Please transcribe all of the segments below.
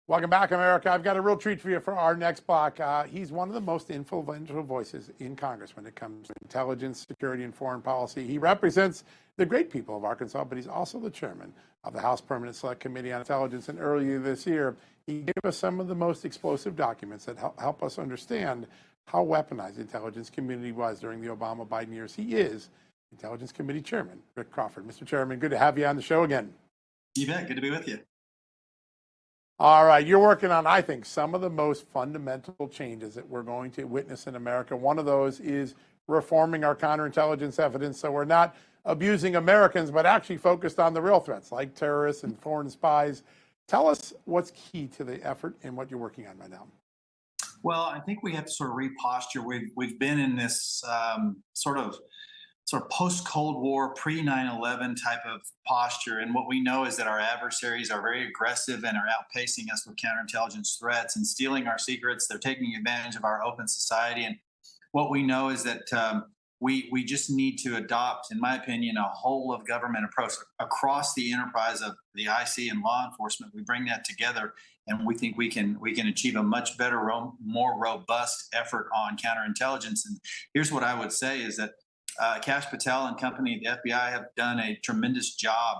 Welcome back, America. I've got a real treat for you for our next block. He's one of the most influential voices in Congress when it comes to intelligence, security, and foreign policy. He represents the great people of Arkansas, but he's also the chairman of the House Permanent Select Committee on Intelligence. And earlier this year, he gave us some of the most explosive documents that help us understand how weaponized the intelligence community was during the Obama-Biden years. He is Intelligence Committee Chairman Rick Crawford. Mr. Chairman, good to have you on the show again. You bet. Good to be with you. All right, you're working on, I think, some of the most fundamental changes that we're going to witness in America. One of those is reforming our counterintelligence evidence so we're not abusing Americans, but actually focused on the real threats like terrorists and foreign spies. Tell us what's key to the effort and what you're working on right now. Well, I think we have to sort of reposture. We've been in this sort of post-Cold War, pre-9/11 type of posture. And what we know is that our adversaries are very aggressive and are outpacing us with counterintelligence threats and stealing our secrets. They're taking advantage of our open society. And what we know is that we just need to adopt, in my opinion, a whole of government approach across the enterprise of the IC and law enforcement. We bring that together, and we think we can achieve a much better, more robust effort on counterintelligence. And here's what I would say is that Kash Patel and company, the FBI, have done a tremendous job,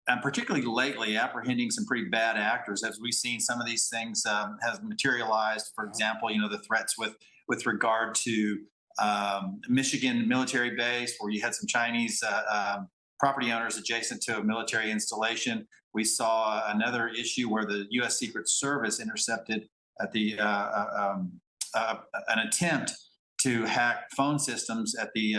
and particularly lately, apprehending some pretty bad actors. As we've seen, some of these things have materialized. For example, the threats with regard to Michigan military base, where you had some Chinese property owners adjacent to a military installation. We saw another issue where the U.S. Secret Service intercepted at the an attempt to hack phone systems at the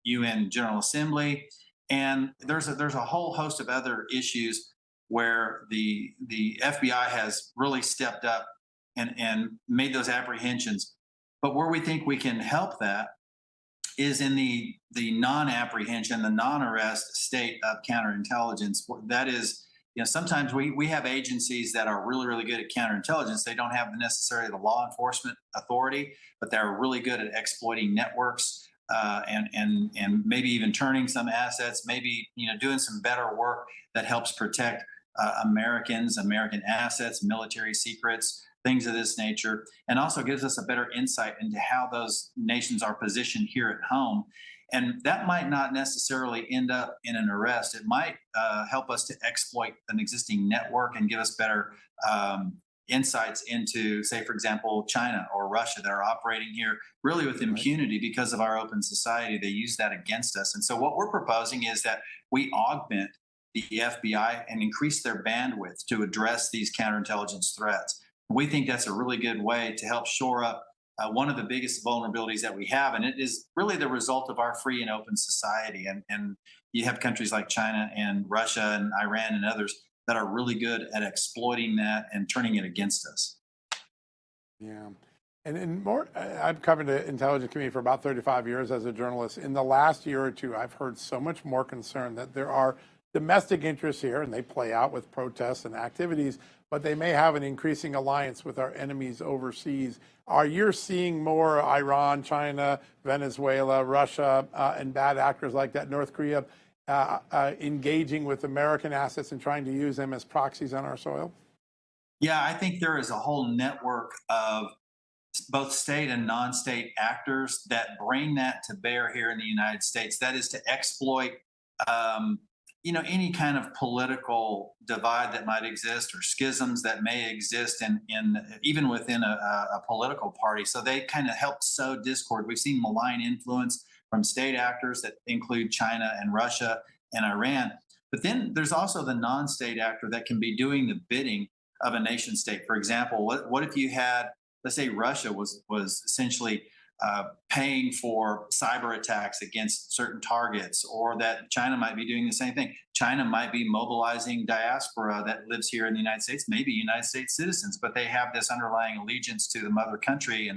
UN General Assembly. And there's a whole host of other issues where the FBI has really stepped up and made those apprehensions. But where we think we can help that is in the non-apprehension, the non-arrest state of counterintelligence. That is, sometimes we have agencies that are really, really good at counterintelligence. They don't have necessarily the law enforcement authority, but they're really good at exploiting networks and maybe even turning some assets, maybe doing some better work that helps protect Americans, American assets, military secrets, things of this nature, and also gives us a better insight into how those nations are positioned here at home. And that might not necessarily end up in an arrest. It might help us to exploit an existing network and give us better insights into, say, for example, China or Russia that are operating here really with impunity because of our open society. They use that against us. And so what we're proposing is that we augment the FBI and increase their bandwidth to address these counterintelligence threats. We think that's a really good way to help shore up one of the biggest vulnerabilities that we have, and it is really the result of our free and open society. And you have countries like China and Russia and Iran and others that are really good at exploiting that and turning it against us. Yeah. And more, I've covered the intelligence community for about 35 years as a journalist. In the last year or two, I've heard so much more concern that there are domestic interests here, and they play out with protests and activities, but they may have an increasing alliance with our enemies overseas. Are you seeing more Iran, China, Venezuela, Russia, and bad actors like that, North Korea, engaging with American assets and trying to use them as proxies on our soil? Yeah, I think there is a whole network of both state and non-state actors that bring that to bear here in the United States. That is to exploit any kind of political divide that might exist or schisms that may exist in even within a political party. So they kind of help sow discord. We've seen malign influence from state actors that include China and Russia and Iran. But then there's also the non-state actor that can be doing the bidding of a nation state. For example, what if you had, let's say Russia was essentially paying for cyber attacks against certain targets, or that China might be doing the same thing. China might be mobilizing diaspora that lives here in the United States, maybe United States citizens, but they have this underlying allegiance to the mother country,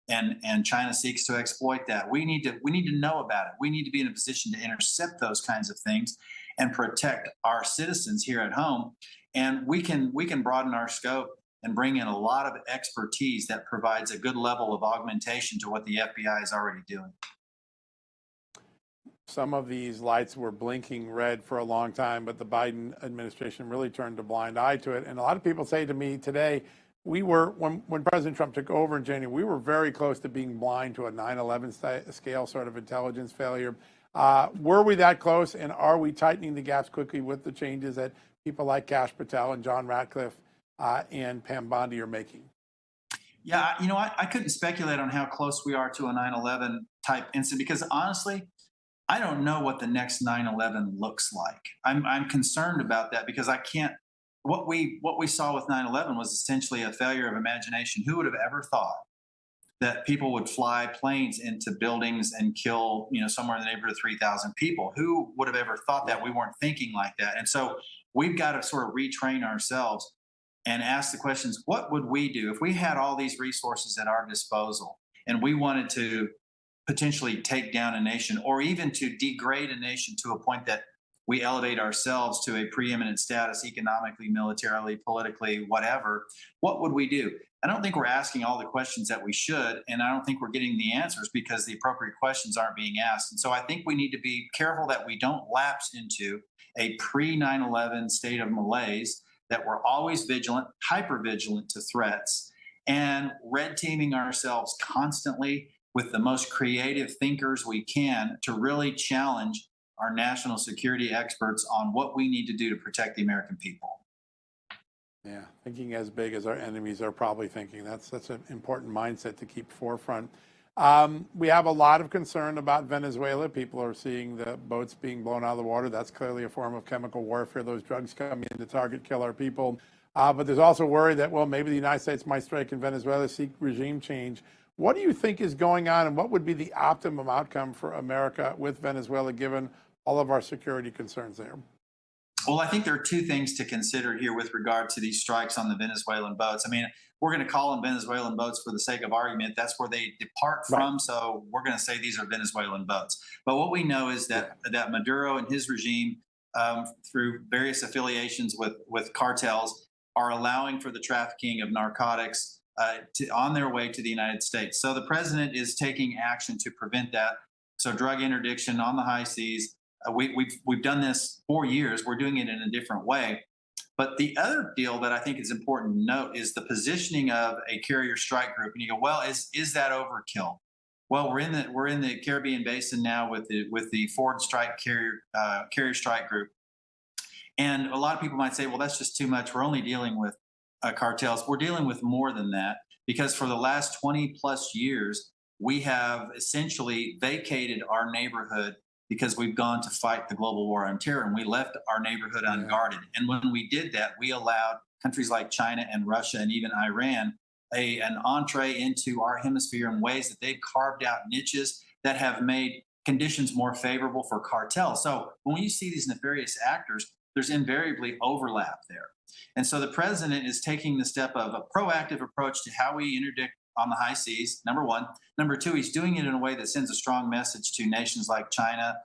and China seeks to exploit that. We need to know about it. We need to be in a position to intercept those kinds of things and protect our citizens here at home. And we can broaden our scope and bring in a lot of expertise that provides a good level of augmentation to what the FBI is already doing. Some of these lights were blinking red for a long time, but the Biden administration really turned a blind eye to it. And a lot of people say to me today, we were, when President Trump took over in January, we were very close to being blind to a 9/11 scale sort of intelligence failure. Were we that close, and are we tightening the gaps quickly with the changes that people like Kash Patel and John Ratcliffe and Pam Bondi are making? Yeah, I couldn't speculate on how close we are to a 9/11 type incident because honestly, I don't know what the next 9/11 looks like. I'm concerned about that because I can't. What we saw with 9/11 was essentially a failure of imagination. Who would have ever thought that people would fly planes into buildings and kill, somewhere in the neighborhood of 3,000 people? Who would have ever thought that? We weren't thinking like that. And so we've got to sort of retrain ourselves and ask the questions, what would we do if we had all these resources at our disposal and we wanted to potentially take down a nation or even to degrade a nation to a point that we elevate ourselves to a preeminent status economically, militarily, politically, whatever, what would we do? I don't think we're asking all the questions that we should, and I don't think we're getting the answers because the appropriate questions aren't being asked. And so I think we need to be careful that we don't lapse into a pre-9/11 state of malaise, that we're always vigilant, hyper vigilant to threats, and red teaming ourselves constantly with the most creative thinkers we can to really challenge our national security experts on what we need to do to protect the American people. Yeah, thinking as big as our enemies are probably thinking. That's an important mindset to keep forefront. We have a lot of concern about Venezuela. People are seeing the boats being blown out of the water. That's clearly a form of chemical warfare. Those drugs come in to target, kill our people. But there's also worry that, well, maybe the United States might strike in Venezuela, seek regime change. What do you think is going on, and what would be the optimum outcome for America with Venezuela, given all of our security concerns there? Well, I think there are two things to consider here with regard to these strikes on the Venezuelan boats. I mean, we're going to call them Venezuelan boats for the sake of argument. That's where they depart from. Right. So we're going to say these are Venezuelan boats. But what we know is that Maduro and his regime, through various affiliations with cartels, are allowing for the trafficking of narcotics on their way to the United States. So the president is taking action to prevent that. So drug interdiction on the high seas. We've done this for years. We're doing it in a different way. But the other deal that I think is important to note is the positioning of a carrier strike group. And you go, well, is that overkill? Well, we're in the Caribbean basin now with the Ford strike carrier strike group. And a lot of people might say, well, that's just too much. We're only dealing with cartels. We're dealing with more than that because for the last 20 plus years, we have essentially vacated our neighborhood because we've gone to fight the global war on terror and we left our neighborhood unguarded. And when we did that, we allowed countries like China and Russia and even Iran an entree into our hemisphere in ways that they've carved out niches that have made conditions more favorable for cartels. So when you see these nefarious actors, there's invariably overlap there. And so the president is taking the step of a proactive approach to how we interdict on the high seas, number one. Number two, he's doing it in a way that sends a strong message to nations like China,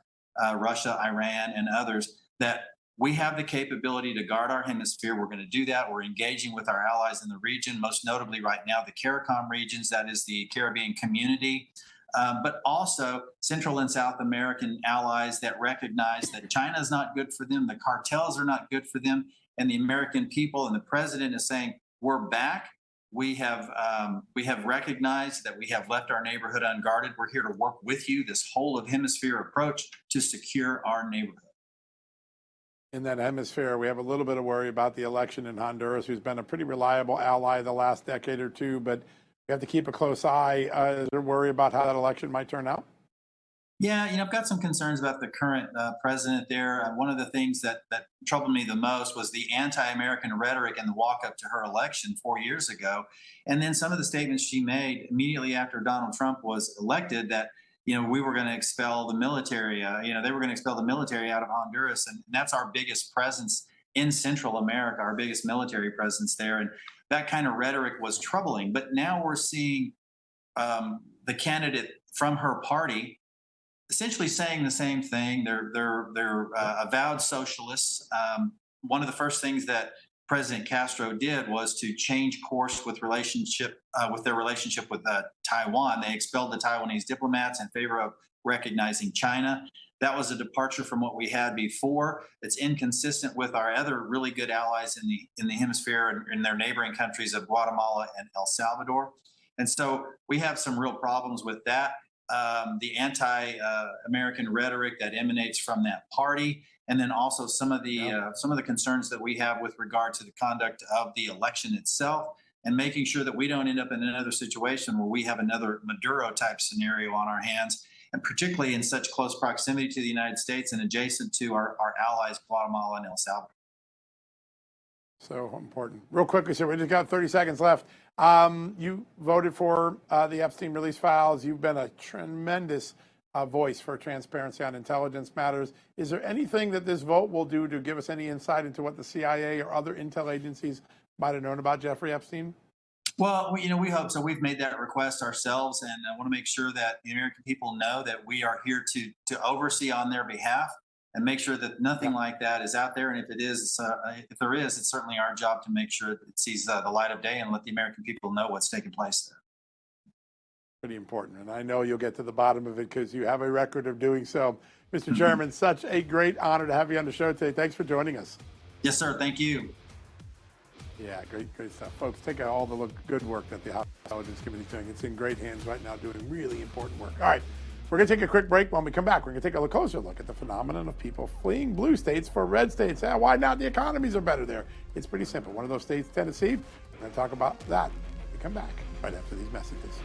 Russia, Iran, and others that we have the capability to guard our hemisphere. We're going to do that. We're engaging with our allies in the region, most notably right now, the CARICOM regions, that is the Caribbean community, but also Central and South American allies that recognize that China is not good for them, the cartels are not good for them, and the American people and the president is saying, we're back. We have recognized that we have left our neighborhood unguarded. We're here to work with you, this whole of hemisphere approach to secure our neighborhood. In that hemisphere, we have a little bit of worry about the election in Honduras, who's been a pretty reliable ally the last decade or two, but we have to keep a close eye. Is there worry about how that election might turn out? Yeah, I've got some concerns about the current president there. One of the things that troubled me the most was the anti-American rhetoric in the walk-up to her election 4 years ago. And then some of the statements she made immediately after Donald Trump was elected that, we were going to expel the military. They were going to expel the military out of Honduras. And that's our biggest presence in Central America, our biggest military presence there. And that kind of rhetoric was troubling. But now we're seeing the candidate from her party essentially saying the same thing. They're avowed socialists. One of the first things that President Castro did was to change course with their relationship with Taiwan. They expelled the Taiwanese diplomats in favor of recognizing China. That was a departure from what we had before. It's inconsistent with our other really good allies in the hemisphere and in their neighboring countries of Guatemala and El Salvador. And so we have some real problems with that. The anti-American rhetoric that emanates from that party, and then also some of the concerns that we have with regard to the conduct of the election itself, and making sure that we don't end up in another situation where we have another Maduro type scenario on our hands, and particularly in such close proximity to the United States and adjacent to our allies, Guatemala and El Salvador. So important. Real quickly, sir, we just got 30 seconds left. You voted for the Epstein release files. You've been a tremendous voice for transparency on intelligence matters. Is there anything that this vote will do to give us any insight into what the CIA or other intel agencies might have known about Jeffrey Epstein? Well, we hope so. We've made that request ourselves, and I want to make sure that the American people know that we are here to oversee on their behalf and make sure that nothing like that is out there. And if there is, it's certainly our job to make sure that it sees the light of day and let the American people know what's taking place there. Pretty important, and I know you'll get to the bottom of it because you have a record of doing so. Mr. Chairman, such a great honor to have you on the show today. Thanks for joining us. Yes, sir. Thank you. Yeah, great stuff. Folks, take all the good work that the House Intelligence Committee is doing. It's in great hands right now, doing really important work. All right, we're going to take a quick break. When we come back, we're going to take a closer look at the phenomenon of people fleeing blue states for red states. Why not? The economies are better there. It's pretty simple. One of those states, Tennessee. We're going to talk about that when we come back right after these messages.